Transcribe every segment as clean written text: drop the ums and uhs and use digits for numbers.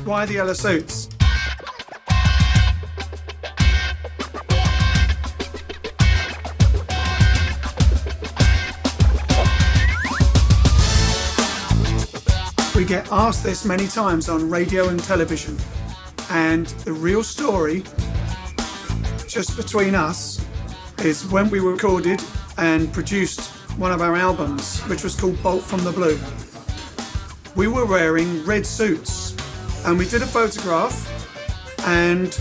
Why the yellow suits? We get asked this many times on radio and television, and the real story, just between us, is when we recorded and produced one of our albums, which was called Bolt from the Blue. We were wearing red suits, and we did a photograph, and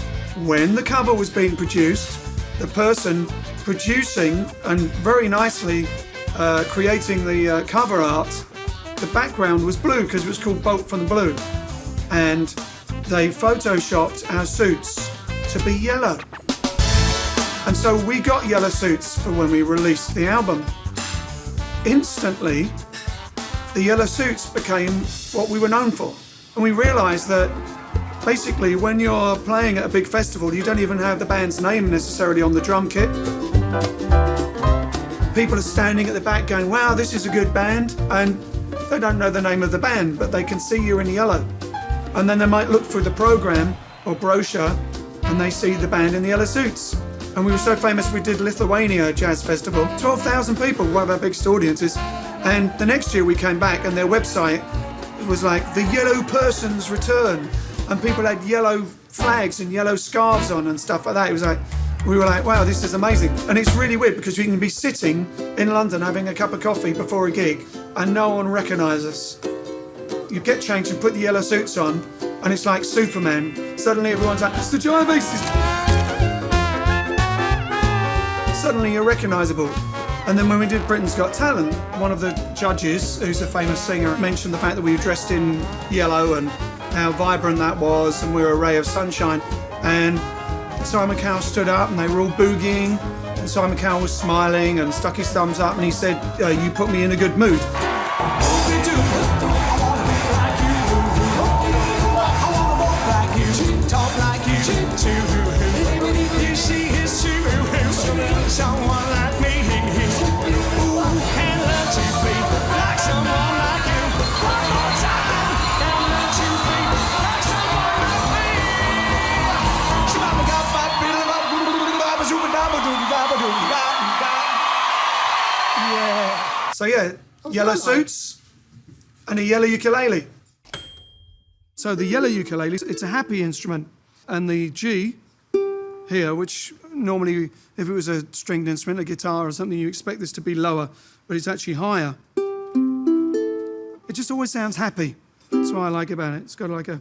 when the cover was being produced, the person producing and very nicely creating the cover art, the background was blue because it was called Bolt from the Blue, and they photoshopped our suits to be yellow. And so we got yellow suits for when we released the album. Instantly, the yellow suits became what we were known for. And we realized that basically when you're playing at a big festival, you don't even have the band's name necessarily on the drum kit. People are standing at the back going, wow, this is a good band. And they don't know the name of the band, but they can see you in yellow. And then they might look through the program or brochure and they see the band in the yellow suits. And we were so famous, we did Lithuania Jazz Festival. 12,000 people, one of our biggest audiences. And the next year we came back and their website was like, the yellow person's return. And people had yellow flags and yellow scarves on and stuff like that. It was like, we were like, wow, this is amazing. And it's really weird because you can be sitting in London having a cup of coffee before a gig and no one recognises us. You get changed and put the yellow suits on and it's like Superman. Suddenly everyone's like, it's the Jive Aces. Suddenly you're recognisable. And then when we did Britain's Got Talent, one of the judges, who's a famous singer, mentioned the fact that we were dressed in yellow and how vibrant that was and we were a ray of sunshine. And Simon Cowell stood up and they were all boogieing. And Simon Cowell was smiling and stuck his thumbs up and he said, you put me in a good mood. Someone like me, ooh, and love to be like someone like you. One more time, and love to be like someone like me. Yeah. So yeah, yellow suits and a yellow ukulele. So the yellow ukulele, it's a happy instrument, and the G here, which normally, if it was a stringed instrument, a guitar or something, you expect this to be lower, but it's actually higher. It just always sounds happy. That's what I like about it. It's got like a...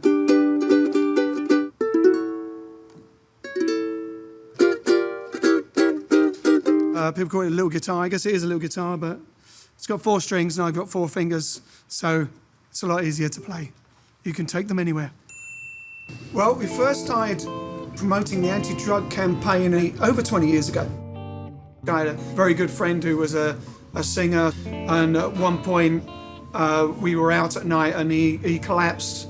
people call it a little guitar. I guess it is a little guitar, but it's got 4 strings and I've got 4 fingers, so it's a lot easier to play. You can take them anywhere. Well, we first started promoting the anti-drug campaign over 20 years ago. I had a very good friend who was a singer, and at one point we were out at night and he collapsed,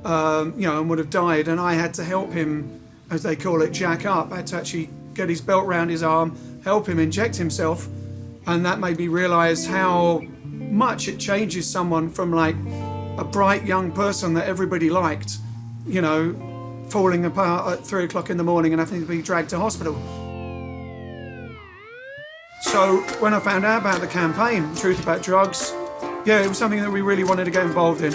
and would have died, and I had to help him, as they call it, jack up. I had to actually get his belt around his arm, help him inject himself, and that made me realise how much it changes someone from like a bright young person that everybody liked, falling apart at 3 o'clock in the morning and having to be dragged to hospital. So when I found out about the campaign, Truth About Drugs, it was something that we really wanted to get involved in.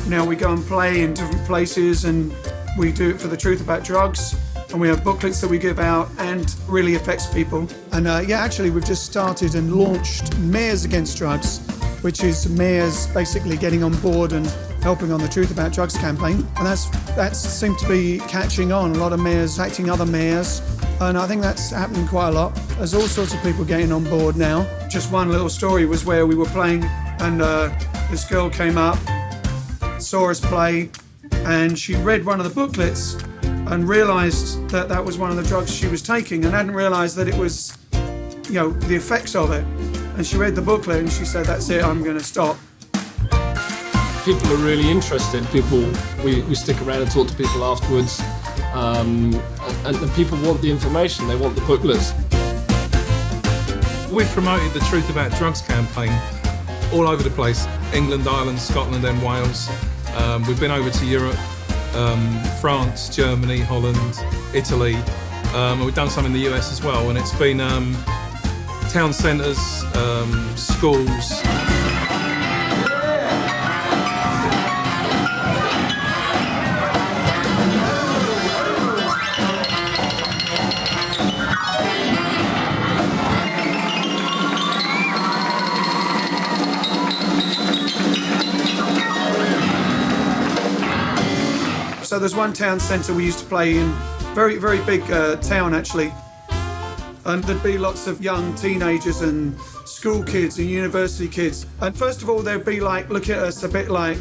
Now we go and play in different places and we do it for the Truth About Drugs, and we have booklets that we give out and really affects people. And actually we've just started and launched Mayors Against Drugs, which is mayors basically getting on board and helping on the Truth About Drugs campaign. And that seemed to be catching on. A lot of mayors acting other mayors. And I think that's happening quite a lot. There's all sorts of people getting on board now. Just one little story was where we were playing and this girl came up, saw us play, and she read one of the booklets and realised that that was one of the drugs she was taking and hadn't realised that it was, the effects of it. And she read the booklet and she said, that's it, I'm going to stop. People are really interested. We stick around and talk to people afterwards. And the people want the information, they want the booklets. We've promoted the Truth About Drugs campaign all over the place. England, Ireland, Scotland and Wales. We've been over to Europe, France, Germany, Holland, Italy, and we've done some in the US as well. And it's been town centres, schools. So there's one town centre we used to play in, very, very big town actually. And there'd be lots of young teenagers and school kids and university kids. And first of all, they'd be like, look at us a bit like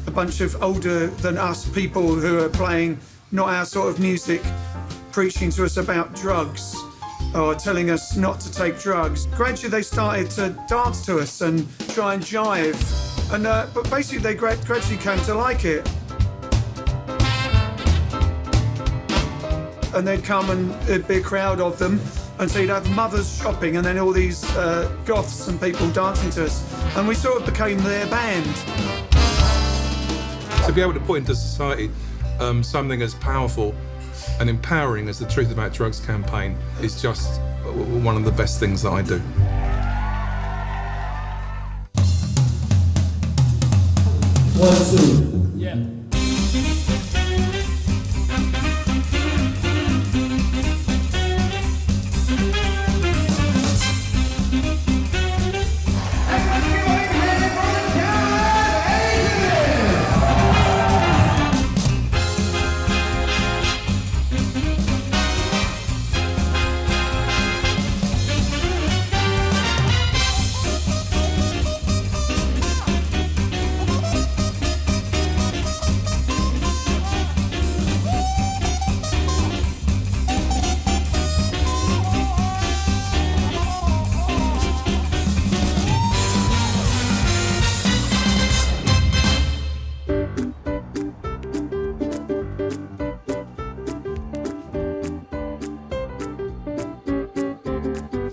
a bunch of older than us people who are playing not our sort of music, preaching to us about drugs or telling us not to take drugs. Gradually, they started to dance to us and try and jive. And but basically, they gradually came to like it. And they'd come and there'd be a crowd of them, and so you'd have mothers shopping and then all these goths and people dancing to us, and we sort of became their band. To be able to put into society something as powerful and empowering as the Truth About Drugs campaign is just one of the best things that I do. Yeah.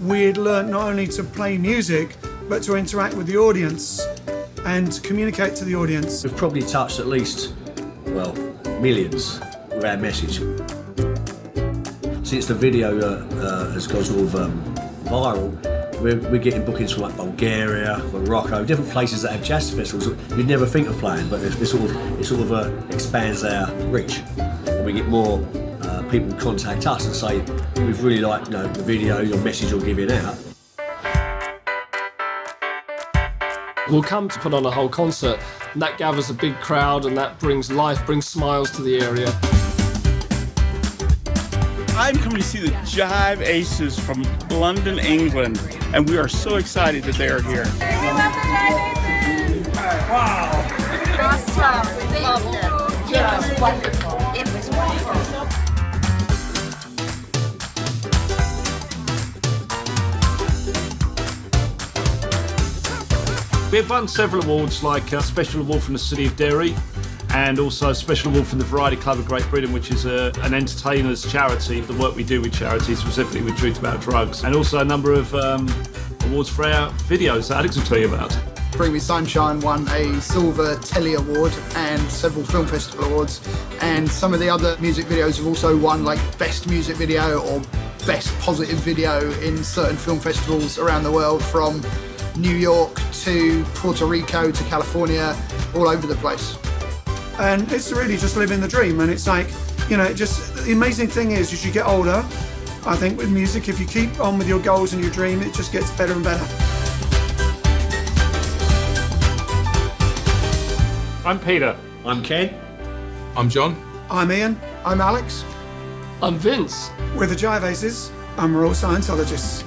We'd learned not only to play music, but to interact with the audience and communicate to the audience. We've probably touched at least, well, millions with our message. Since the video has gone sort of viral, we're getting bookings from like Bulgaria, Morocco, different places that have jazz festivals that you'd never think of playing, but it sort of expands our reach. And we get more people contact us and say, we've really liked the video, your message you're giving out. We'll come to put on a whole concert, and that gathers a big crowd, and that brings life, brings smiles to the area. I'm coming to see the Jive Aces from London, England, and we are so excited that they are here. We love the Jive Aces! Wow! Awesome! We loved it. It was wonderful. It was wonderful. We've won several awards, like a special award from the City of Derry and also a special award from the Variety Club of Great Britain, which is an entertainers charity, the work we do with charities, specifically with Truth About Drugs, and also a number of awards for our videos that Alex will tell you about. Bring Me Sunshine won a Silver Telly Award and several film festival awards, and some of the other music videos have also won like Best Music Video or Best Positive Video in certain film festivals around the world, from New York to Puerto Rico to California, all over the place. And it's really just living the dream, and it's like, just the amazing thing is as you get older, I think with music, if you keep on with your goals and your dream, it just gets better and better. I'm Peter. I'm Ken. I'm John. I'm Ian. I'm Alex. I'm Vince. We're the Jive Aces, and we're all Scientologists.